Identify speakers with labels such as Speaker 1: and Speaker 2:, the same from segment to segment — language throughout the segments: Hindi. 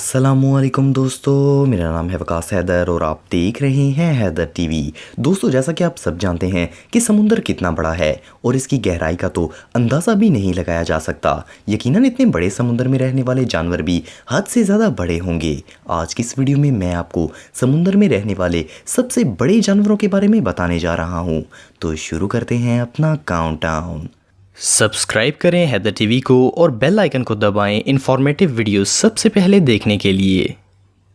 Speaker 1: अस्सलामुअलैकुम दोस्तों, मेरा नाम है वकास हैदर और आप देख रहे हैं हैदर टीवी। दोस्तों, जैसा कि आप सब जानते हैं कि समुंदर कितना बड़ा है और इसकी गहराई का तो अंदाज़ा भी नहीं लगाया जा सकता। यकीनन इतने बड़े समुंदर में रहने वाले जानवर भी हद से ज़्यादा बड़े होंगे। आज की इस वीडियो में मैं आपको समुंदर में रहने वाले सबसे बड़े जानवरों के बारे में बताने जा रहा हूँ। तो शुरू करते हैं अपना काउंटडाउन।
Speaker 2: सब्सक्राइब करें हैदर टीवी को और बेल आइकन को दबाएं इन्फॉर्मेटिव वीडियो सबसे पहले देखने के लिए।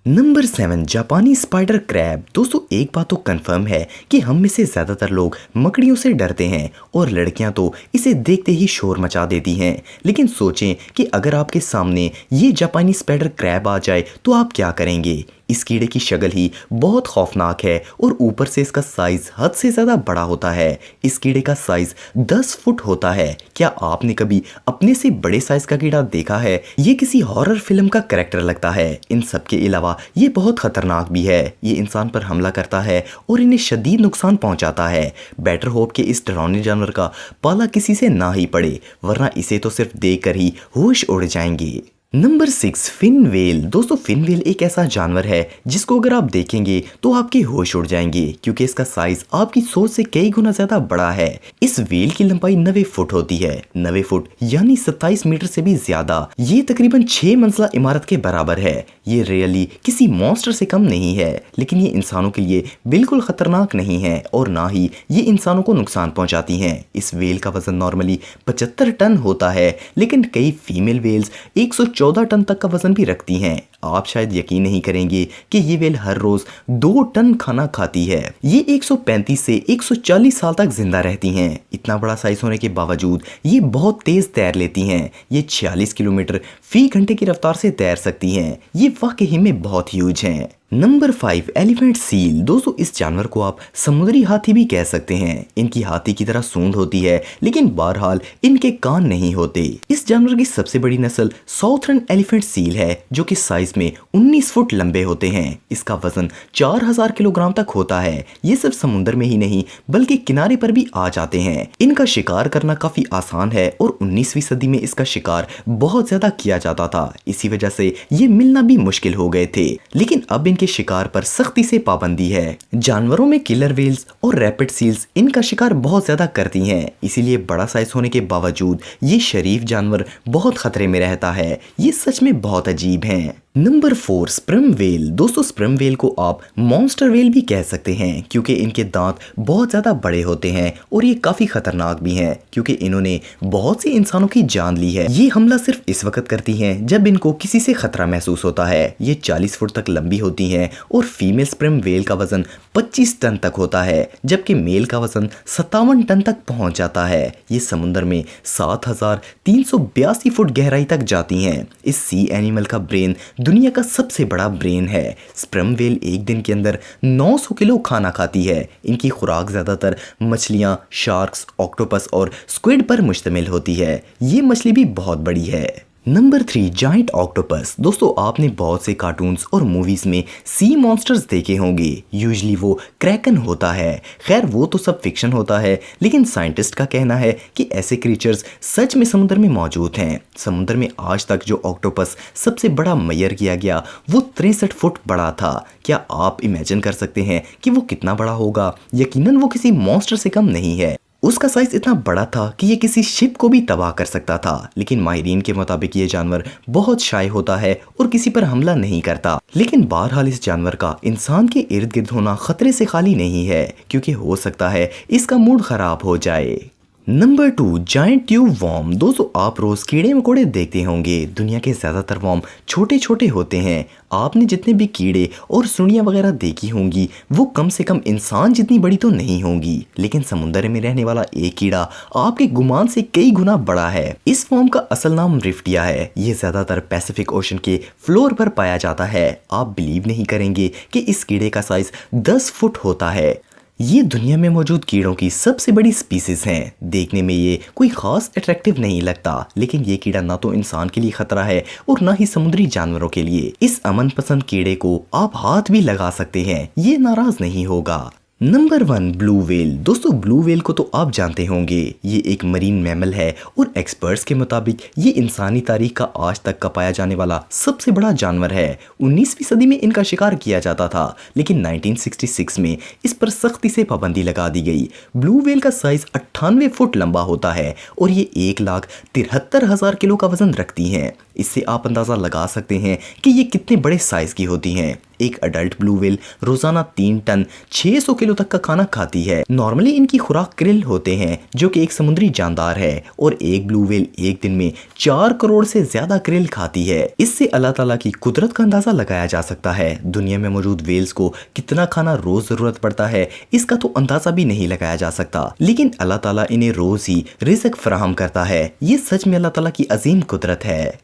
Speaker 1: नंबर 7, जापानी स्पाइडर क्रैब। दोस्तों, एक बात तो कंफर्म है कि हम में से ज़्यादातर लोग मकड़ियों से डरते हैं और लड़कियां तो इसे देखते ही शोर मचा देती हैं। लेकिन सोचें कि अगर आपके सामने ये जापानी स्पाइडर क्रैब आ जाए तो आप क्या करेंगे। इस कीड़े की शक्ल ही बहुत खौफनाक है और ऊपर से इसका साइज हद से ज़्यादा बड़ा होता है। इस कीड़े का साइज 10 फुट होता है। क्या आपने कभी अपने से बड़े साइज का कीड़ा देखा है? ये किसी हॉरर फिल्म का कैरेक्टर लगता है। इन सब के अलावा ये बहुत खतरनाक भी है। ये इंसान पर हमला करता है और इन्हें शदीद नुकसान पहुंचाता है। बेटर होप कि इस डरावने जानवर का पाला किसी से ना ही पड़े, वरना इसे तो सिर्फ देखकर ही होश उड़ जाएंगे। Number 6, fin whale. दोस्तों, फिन व्हेल एक ऐसा जानवर है जिसको अगर आप देखेंगे तो आपके होश उड़ जाएंगे, क्योंकि इसका साइज आपकी सोच से कई गुना ज्यादा बड़ा है। इस व्हेल की लंबाई 90 फुट होती है। 90 फुट यानी 27 मीटर से भी ज्यादा। ये तकरीबन 6 मंजिला इमारत के बराबर है। ये रियली किसी मॉन्स्टर से कम नहीं है, लेकिन ये इंसानों के लिए बिल्कुल खतरनाक नहीं है और ना ही ये इंसानों को नुकसान पहुंचाती हैं। इस व्हेल का वजन नॉर्मली 75 टन होता है, लेकिन कई फीमेल व्हेल्स 114 टन तक का वजन भी रखती हैं। आप शायद यकीन नहीं करेंगे कि ये व्हेल हर रोज 2 टन खाना खाती है। ये 135 से 140 साल तक जिंदा रहती हैं। इतना बड़ा साइज होने के बावजूद ये बहुत तेज तैर लेती हैं। ये 46 किलोमीटर फी घंटे की रफ्तार से तैर सकती हैं। ये वाकई में बहुत ह्यूज हैं। Number 5, elephant seal. दोस्तों, इस जानवर को आप समुद्री हाथी भी कह सकते हैं। इनकी हाथी की तरह सूंड होती है, लेकिन बहरहाल इनके कान नहीं होते। इस जानवर की सबसे बड़ी नस्ल साउथर्न एलिफेंट सील है, जो कि साइज में 19 फुट लंबे होते हैं। इसका वजन 4000 किलोग्राम तक होता है। ये सिर्फ समुद्र में ही नहीं बल्कि किनारे पर भी आ जाते हैं। इनका शिकार करना काफी आसान है और 19वीं सदी में इसका शिकार बहुत ज्यादा किया जाता था। इसी वजह से ये मिलना भी मुश्किल हो गए थे, लेकिन अब के शिकार पर सख्ती से पाबंदी है। जानवरों में किलर व्हेल्स और रैपिड सील्स इनका शिकार बहुत ज्यादा करती हैं, इसीलिए बड़ा साइज होने के बावजूद ये शरीफ जानवर बहुत खतरे में रहता है। ये सच में बहुत अजीब हैं। Number 4, sperm whale. दोस्तों, स्पर्म व्हेल को आप मॉन्स्टर व्हेल भी कह सकते हैं, क्योंकि इनके दांत बहुत ज्यादा बड़े होते हैं और ये काफी खतरनाक भी हैं, क्योंकि इन्होंने बहुत से इंसानों की जान ली है। ये हमला सिर्फ इस वक्त करती हैं जब इनको किसी से खतरा महसूस होता है। ये 40 फुट तक लंबी होती हैं और फीमेल स्पर्म व्हेल का वजन 25 टन तक होता है, जबकि मेल का वजन 57 टन तक पहुंच जाता है। ये समुद्र में 7382 फुट गहराई तक जाती हैं। इस सी एनिमल का ब्रेन दुनिया का सबसे बड़ा ब्रेन है। स्पर्म व्हेल एक दिन के अंदर 900 किलो खाना खाती है। इनकी खुराक ज्यादातर मछलियां, शार्क्स, ऑक्टोपस और स्क्विड पर मुश्तमिल होती है। ये मछली भी बहुत बड़ी है। Number 3, giant octopus. दोस्तों, आपने बहुत से कार्टून्स और मूवीज में सी मॉन्स्टर्स देखे होंगे। यूजुअली वो क्रैकन होता है। खैर, वो तो सब फिक्शन होता है, लेकिन साइंटिस्ट का कहना है कि ऐसे क्रीचर्स सच में समुद्र में मौजूद हैं। समुद्र में आज तक जो ऑक्टोपस सबसे बड़ा मेजर किया गया वो 63 फुट बड़ा था। क्या आप इमेजिन कर सकते हैं कि वो कितना बड़ा होगा? यकीनन वो किसी मॉन्स्टर से कम नहीं है। उसका साइज इतना बड़ा था कि ये किसी शिप को भी तबाह कर सकता था, लेकिन माहिरीन के मुताबिक ये जानवर बहुत शाय होता है और किसी पर हमला नहीं करता। लेकिन बहरहाल इस जानवर का इंसान के इर्द गिर्द होना खतरे से खाली नहीं है, क्योंकि हो सकता है इसका मूड खराब हो जाए। Number 2, giant tube worm. दोस्तों, आप रोज कीड़े मकोड़े देखते होंगे। दुनिया के ज्यादातर वॉर्म छोटे छोटे होते हैं। आपने जितने भी कीड़े और सुड़ियां वगैरह देखी होंगी वो कम से कम इंसान जितनी बड़ी तो नहीं होंगी, लेकिन समुद्र में रहने वाला एक कीड़ा आपके गुमान से कई गुना बड़ा है। इस वॉर्म का असल नाम रिफ्टिया है। ये ज्यादातर पैसिफिक ओशन के फ्लोर पर पाया जाता है। आप बिलीव नहीं करेंगे कि इस कीड़े का साइज 10 फुट होता है। ये दुनिया में मौजूद कीड़ों की सबसे बड़ी स्पीसीज हैं। देखने में ये कोई खास अट्रैक्टिव नहीं लगता, लेकिन ये कीड़ा ना तो इंसान के लिए खतरा है और ना ही समुद्री जानवरों के लिए। इस अमन पसंद कीड़े को आप हाथ भी लगा सकते हैं, ये नाराज नहीं होगा। Number 1 blue whale. दोस्तों ब्लू व्हेल को तो आप जानते होंगे, ये एक मरीन मैमल है और एक्सपर्ट्स के मुताबिक ये इंसानी तारीख का आज तक का पाया जाने वाला सबसे बड़ा जानवर है। 19वीं सदी में इनका शिकार किया जाता था, लेकिन 1966 में इस पर सख्ती से पाबंदी लगा दी गई। ब्लू व्हेल का साइज 98 फुट लंबा होता है और ये 1,73,000 किलो का वजन रखती हैं। इससे आप अंदाज़ा लगा सकते हैं कि ये कितने बड़े साइज की होती हैं। एक अडल्ट ब्लू व्हेल रोजाना 3 टन 600 किलो तक का खाना खाती है। नॉर्मली इनकी खुराक क्रिल होते हैं, जो कि एक समुद्री जानदार है, और एक ब्लू व्हेल एक दिन में 4 करोड़ से ज्यादा क्रिल खाती है। इससे अल्लाह ताला की कुदरत का अंदाजा लगाया जा सकता है। दुनिया में मौजूद व्हेल्स को कितना खाना रोज जरूरत पड़ता है, इसका तो अंदाजा भी नहीं लगाया जा सकता, लेकिन अल्लाह ताला इन्हें रोज ही रिज़्क फराहम करता है। ये सच में अल्लाह ताला की अजीम कुदरत है।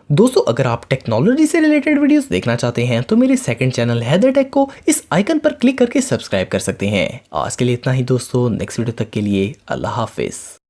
Speaker 1: दोस्तों अगर आप टेक्नोलॉजी से रिलेटेड वीडियोस देखना चाहते हैं तो मेरे सेकंड चैनल हैदर टेक को इस आइकन पर क्लिक करके सब्सक्राइब कर सकते हैं। आज के लिए इतना ही दोस्तों, नेक्स्ट वीडियो तक के लिए अल्लाह हाफिज।